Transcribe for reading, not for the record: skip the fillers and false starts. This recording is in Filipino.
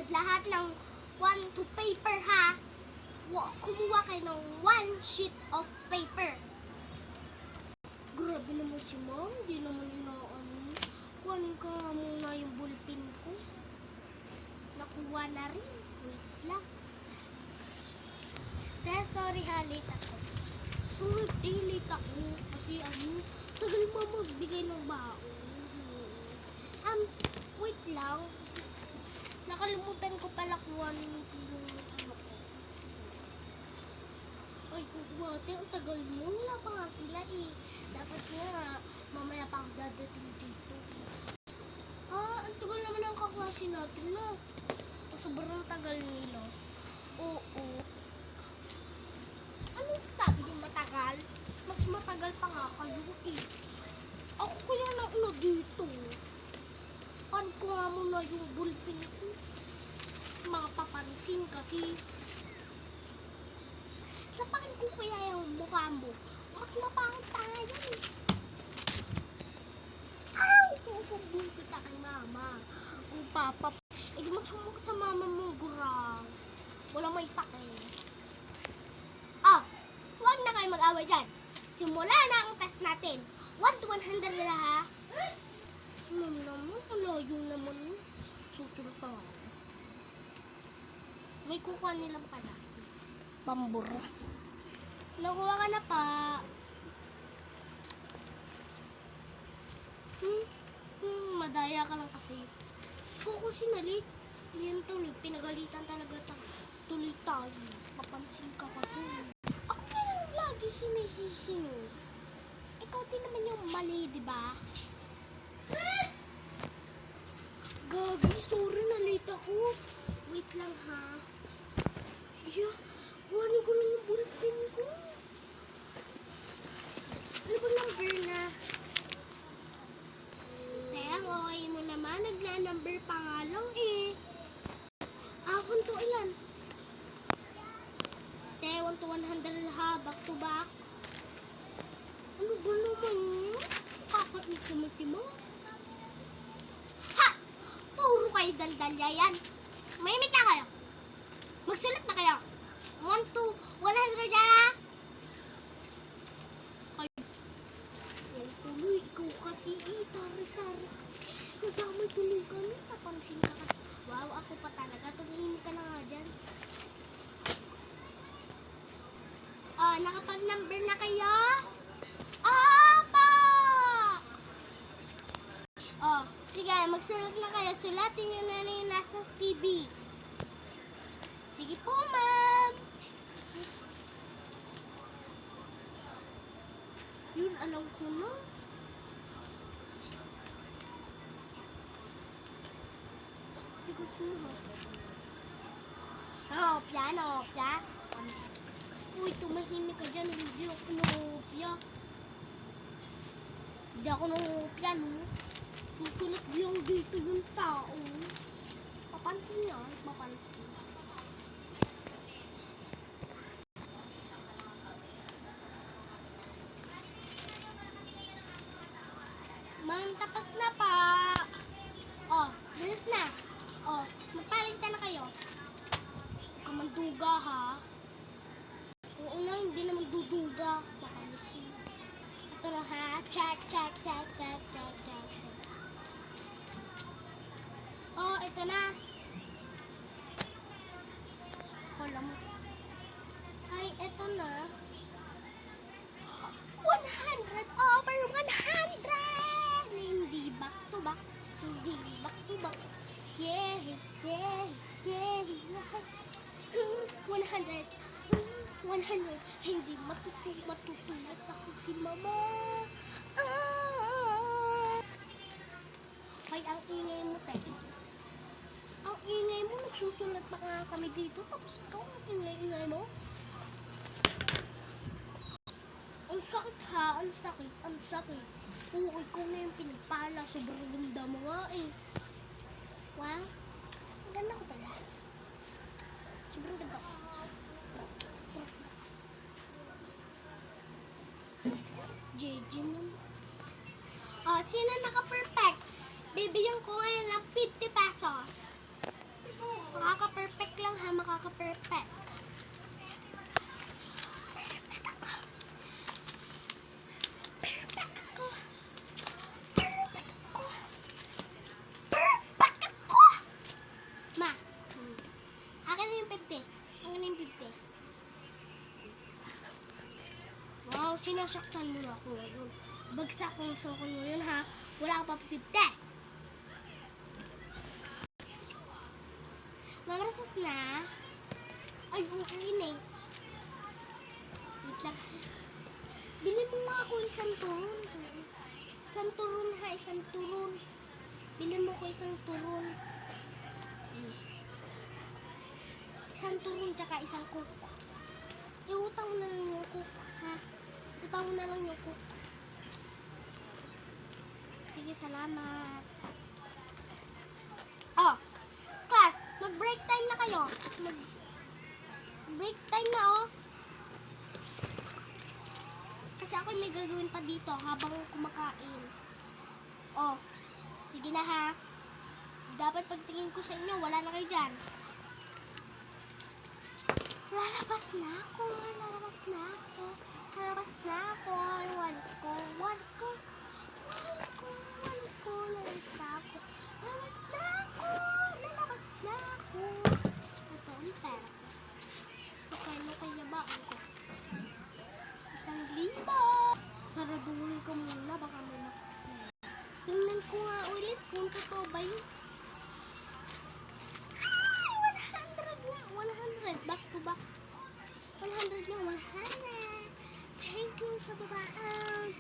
lahat ng 1 to paper ha. Kumuha kayo ng 1 sheet of paper. Grabe naman si ma'am. Di naman inaano. Kuhanin ko nga muna yung ballpen ko. Nakuha na rin. Wait lang. Dahil sorry ha, late ako. Sorry, late ako. Kasi tagal mo magbigay ng baon. Wait lang. Nakalimutan ko pala kuhanin yung ano ko. Ay, kuwate, ang tagal mo. Wala pa nga sila eh. Dapat nga, mamaya pa ako dadating dito. Ang tagal naman ang kaklase natin, no? Sobrang tagal nila. Oo. Anong sabi yung matagal? Mas matagal pa nga kayo eh. Ako kaya na dito. Ano ko nga muna yung ballpen ko. Makapapansin kasi. Sapakin ko kaya yung mukha mo. Mas mapangit tayo yan. Ay! Susumbong kita kay mama. O papa. Eh, magsumbong sa mama mo, gurang. Walang may pake. Huwag na kayo mag-away dyan. Simula na ang test natin. 1 to 100 na ha. Sunod naman. Malayo naman. Susunod pa nga. May kukuha nilang pala. Pambura. Nakuha ka na pa. Madaya ka lang kasi. Kung sinali, yan tuloy. Pinagalitan talaga tuloy tayo. Papansin ka kasi. Ako na lang lagi sinisisino. Ikaw din naman yung mali, di ba? Gabi, sorry na late ako. Wait lang ha. Yeah, kuhanin ko lang yung ballpen ko. Ano ba number na? Kaya okay mo naman, nagla-number pa nga lang eh. Kung to ilan? 1 to 100 ha, back to back. Ano ba naman yun? Kakatnik naman si mo. Ha! Puro kayo daldalya yan. Mayimik na kayo. Magsulat na kayo. 1 to 100 yan ha. Yan tuloy, ikaw kasi tari-tari. Nadamay tuloy kami. Napansin ka kasi. Wow, ako pa talaga. Tumihimik ka na nga dyan. Nakapag-number na kayo? Sige, magsulat na kayo. Sulatin nyo na yung nasa TV. Sige po, ma'am. Yun, alam ko na. Hindi ko sulat. Piano. Uy, tumahimik ka dyan. Hindi ako nangopya. Hindi ako nangopya, no? Susulat lang dito yung tao. Papansin niya, papansin. Ma'am, tapos na pa. Bilis na. Magpalinta na kayo. Huwag ka manduga, ha? Oo na, hindi na magduduga. Papansin. Ito na, ha? Check. Ito na. Wala mo. Ay, ito na. 100 over 100! Hindi back to back. Yeah. 100. Hindi matutuwa sakit si mama. Ay, ang ingay mo, te. Ang ingay mo, nagsusulat pa nga kami dito. Tapos ikaw, ang ingay mo. Ang sakit ha, ang sakit. Oo, ikaw na yung pinagpala. Sobrang ganda mo nga eh. Wow, ang ganda ko pala. Sobrang ganda ko. JJ mo. Sino naka-perfect? Bibigyan ko ngayon ng 50 pesos. Makaka-perfect lang ha, makaka-perfect. Perfect ako. Perfect ako. Perfect ako. Ma, akin na yung 50. Akin na yung 50. Wow, sinasaktan mo na ako ngayon. Bagsak kong soko nyo yun ha. Wala ka pa 50. Mamarasas na. Ay, bukin eh. Wait lang. Bili mo nga ako isang turon. Isang turon ha, isang turon. Bili mo ko isang turon. Isang turon tsaka isang cook. Iutang mo na lang yung cook ha. Utang mo na lang yung cook. Sige, salamat. Oh, class, mag-break time na kayo. Break time na, oh. Kasi ako may gagawin pa dito habang kumakain. Oh, sige na ha. Dapat pagtingin ko sa inyo, wala na kayo dyan. Lalabas na ako, lalabas na ako. Lalabas na ako. Wallet ko, wallet ko. Wallet ko, wallet ko. Lalabas na ako. Lalabas na ako. Lalabas na ako. Ito ang pera ko. Magkano kaya ba ako? 1,000. Saraduhin ko muna, baka may makakita. Tingnan ko nga ulit kung totoo ba yun. Ay, 100 na. 100. Back to back. 100 na. 100. Thank you sa babaan.